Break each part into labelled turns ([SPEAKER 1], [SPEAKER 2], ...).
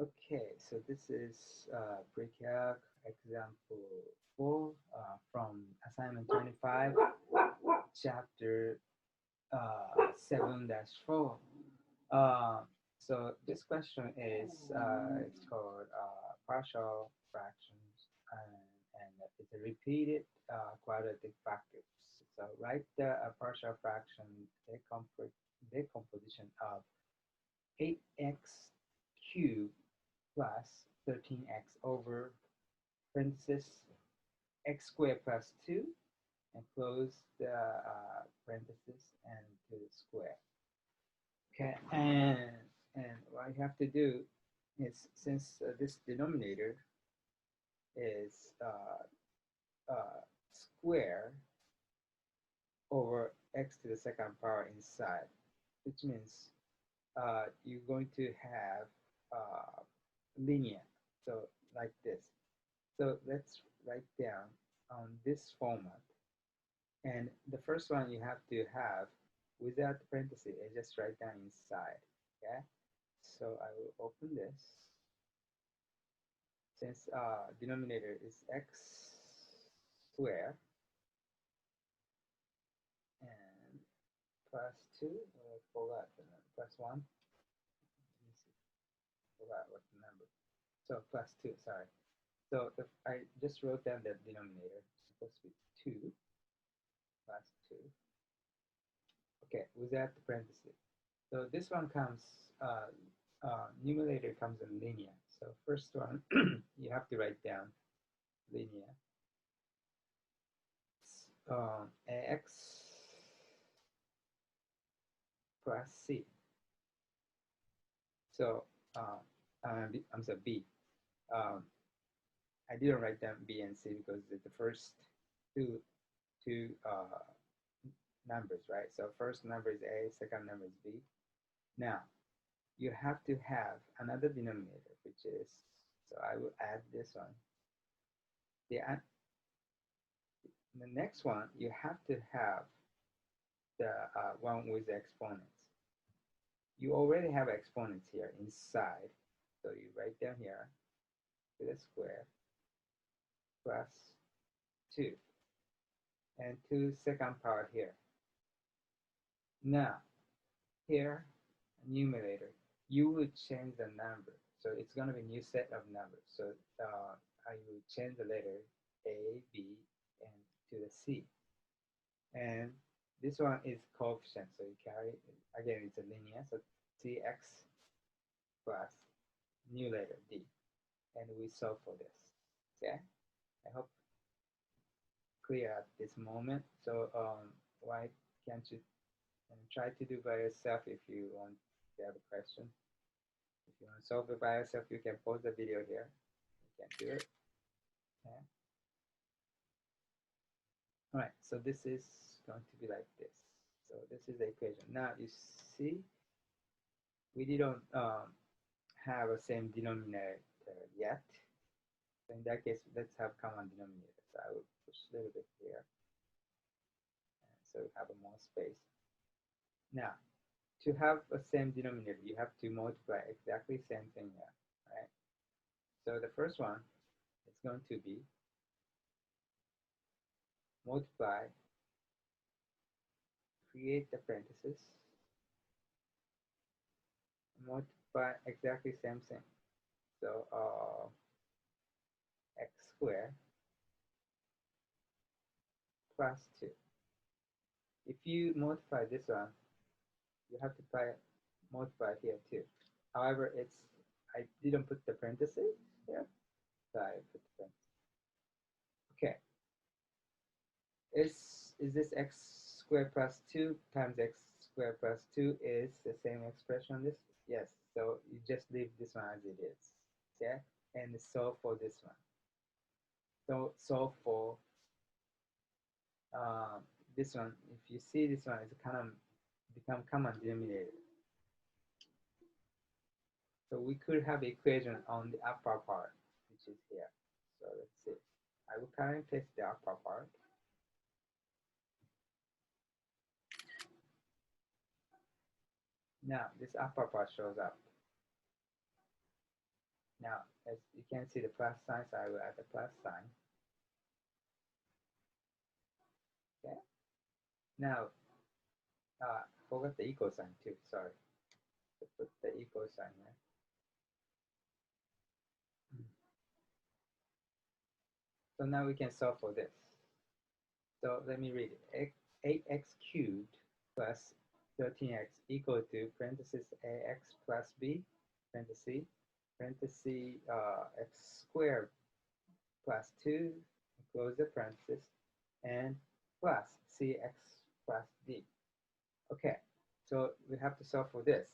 [SPEAKER 1] Okay, so this is PreCalc example 4 from assignment 25, chapter 7-4. Uh, so this question is it's called partial fractions, and it's a repeated quadratic factors. So write the partial fraction decomposition of 8x cubed plus 13x over parenthesis x squared plus 2 and close the parenthesis and to the square. Okay, and what you have to do is, since this denominator is square over x to the second power inside, which means you're going to have linear, so like this. So let's write down on this format. And the first one you have to have without the parentheses, I just write down inside. Okay, so I will open this. Since denominator is x squared and plus 2, I forgot the number, plus 1. Let me see, forgot what the number. So plus 2, sorry. So I just wrote down the denominator. It's supposed to be 2 plus 2. Okay, without the parentheses. So this one comes, numerator comes in linear. So first one, you have to write down linear. Ax plus c. So I'm sorry, b. I didn't write down b and c because it's the first two numbers, right? So first number is a, second number is b. Now you have to have another denominator, which is, so I will add this one. The next one, you have to have the one with the exponents. You already have exponents here inside, so you write down here to the square plus 2 and 2 second power here. Now here, numerator, you would change the number, so it's going to be a new set of numbers. So I will change the letter a, b, and to the c. And this one is coefficient, so you carry, again, it's a linear, so cx plus new letter d, and we solve for this. Okay, I hope clear at this moment. So why can't you try to do by yourself if you want to have a question? If you want to solve it by yourself, you can pause the video here. You can do it. Okay. All right, so this is going to be like this. So this is the equation. Now you see, we didn't have a same denominator yet. So in that case, let's have common denominator. So I will push a little bit here, and so we have a more space. Now, to have a same denominator, you have to multiply exactly same thing here, right? So the first one is going to be multiply, create the parentheses, multiply exactly same thing. So x squared plus 2. If you multiply this one, you have to multiply here too. However, I didn't put the parentheses here, so I put the parentheses. Okay. Is this x squared plus 2 times x squared plus 2 is the same expression on this? Yes. So you just leave this one as it is. Okay? And solve for this one. So solve for this one. If you see this one, it's kind of become common denominator. So we could have equation on the upper part, which is here. So let's see. I will currently place the upper part. Now this upper part shows up. Now, as you can see the plus sign, so I will add the plus sign. Okay. Now, forgot the equal sign too. Sorry. To put the equal sign here. So now we can solve for this. So let me read it. 8x cubed plus 13x equal to parenthesis ax plus b parenthesis x squared plus 2 close the parenthesis and plus cx plus d. Okay, so we have to solve for this.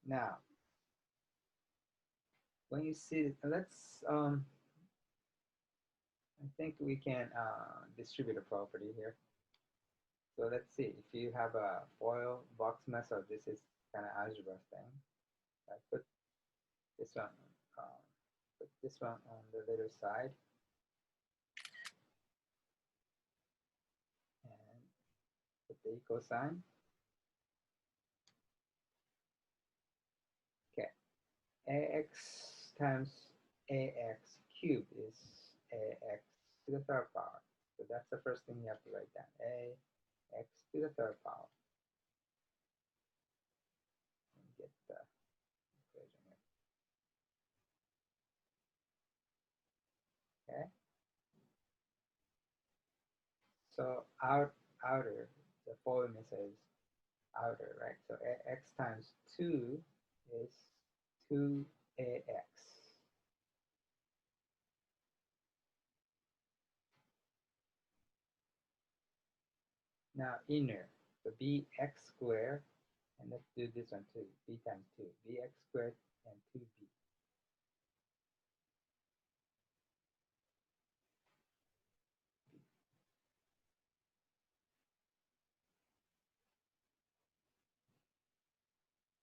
[SPEAKER 1] Now, when you see, let's I think we can distribute a property here. So let's see, if you have a FOIL box method, this is kind of algebra thing. I put this one, on the little side, and put the equal sign. Okay, ax times ax cubed is ax to the third power. So that's the first thing you have to write down. Ax to the third power. And get the equation here. Okay. So outer, the following is outer, right? So x times 2 is 2ax. Now inner, so bx squared, and let's do this one too, b times 2, bx squared and 2b.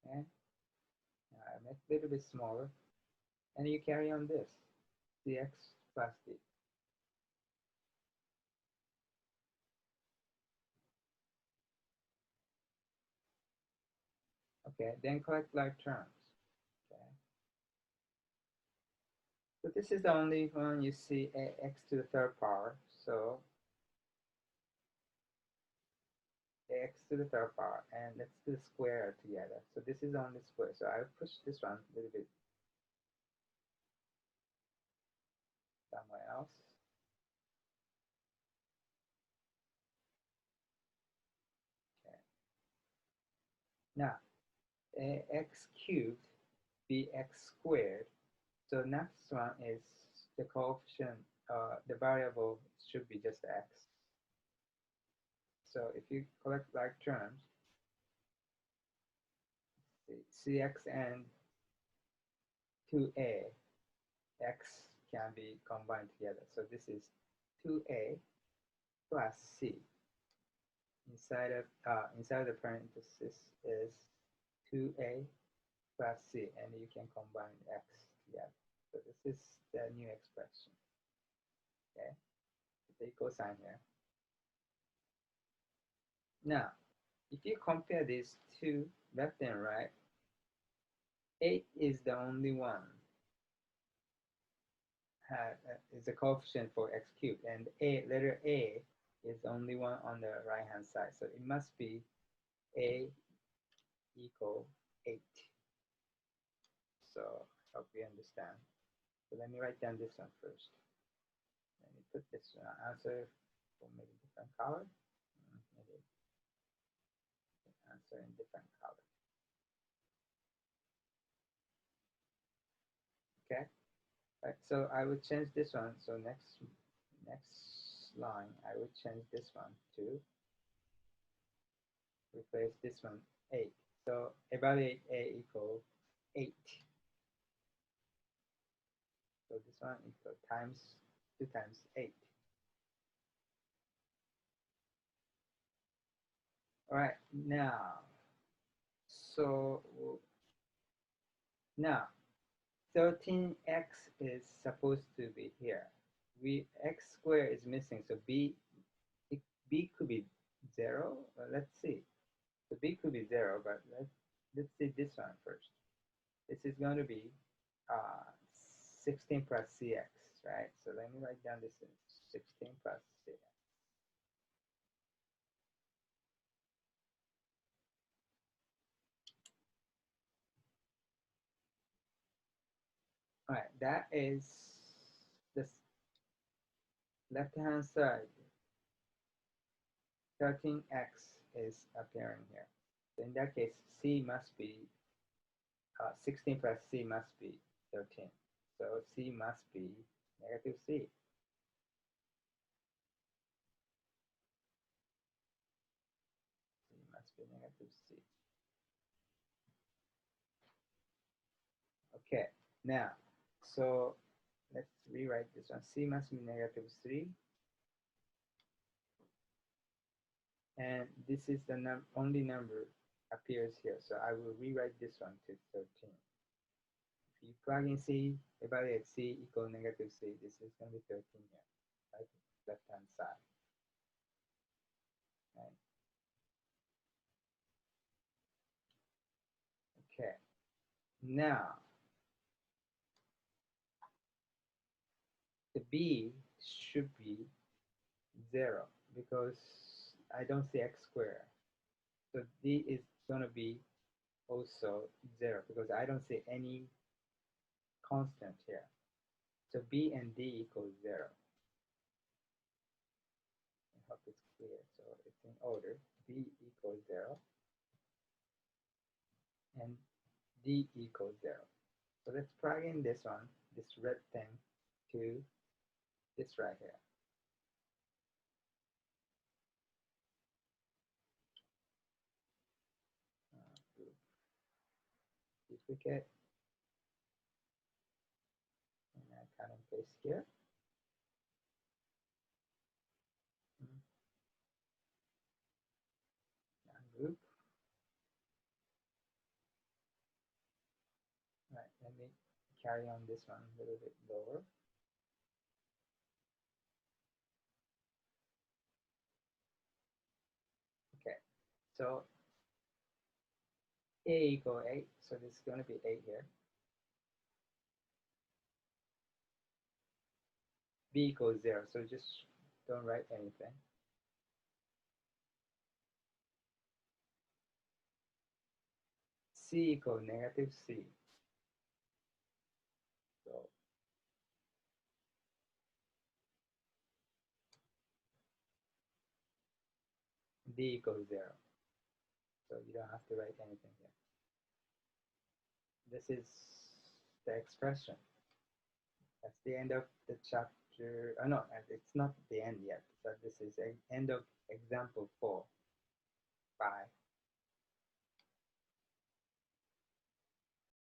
[SPEAKER 1] Okay, now I make it a little bit smaller, and you carry on this, cx plus d. Okay, then collect like terms. Okay. So this is the only one you see ax to the third power. So ax to the third power, and let's do the square together. So this is only square. So I'll push this one a little bit somewhere else. Okay. Now, ax cubed bx squared. So next one is the coefficient, the variable should be just x. So if you collect like terms, cx and 2a, x can be combined together. So this is 2a plus c. Inside the parenthesis is 2a plus c, and you can combine x together. So this is the new expression. Okay, the equal sign here. Now, if you compare these two, left and right, 8 is the only one is the coefficient for x cubed, and letter A is the only one on the right hand side. So it must be A equal 8. So I hope you understand. So let me write down this one first. Let me put this answer for maybe different color. Maybe answer in different color. Okay. Right, so I would change this one. So next line, I would change this one to replace this one 8. So evaluate A equal 8. So this one equal times 2 times 8. All right, now, so now 13x is supposed to be here. X squared is missing, so b could be 0. Let's see. So b could be 0, but let's see this one first. This is going to be 16 plus cx, right? So let me write down this is 16 plus cx. All right, that is the left-hand side. 13x is appearing here. So in that case, c must be 16 plus c must be 13. So c must be negative c. C must be negative c. Okay, now, so let's rewrite this one. C must be negative 3. And this is the only number appears here. So I will rewrite this one to 13. If you plug in C, evaluate C equal negative C, this is going to be 13 here, right? Left-hand side. Right? Okay. Now, the B should be 0 because I don't see x squared. So D is going to be also 0 because I don't see any constant here. So B and D equals 0. I hope it's clear. So it's in order. B equals 0 and D equals 0. So let's plug in this one, this red thing, to this right here. Duplicate, and I cut and paste here. Group. Right, let me carry on this one a little bit lower. Okay, so A equal 8, so this is going to be 8 here. B equals 0, so just don't write anything. C equals negative C. So D equals 0. So you don't have to write anything here. This is the expression. That's the end of the chapter. Oh no, it's not the end yet. So this is the end of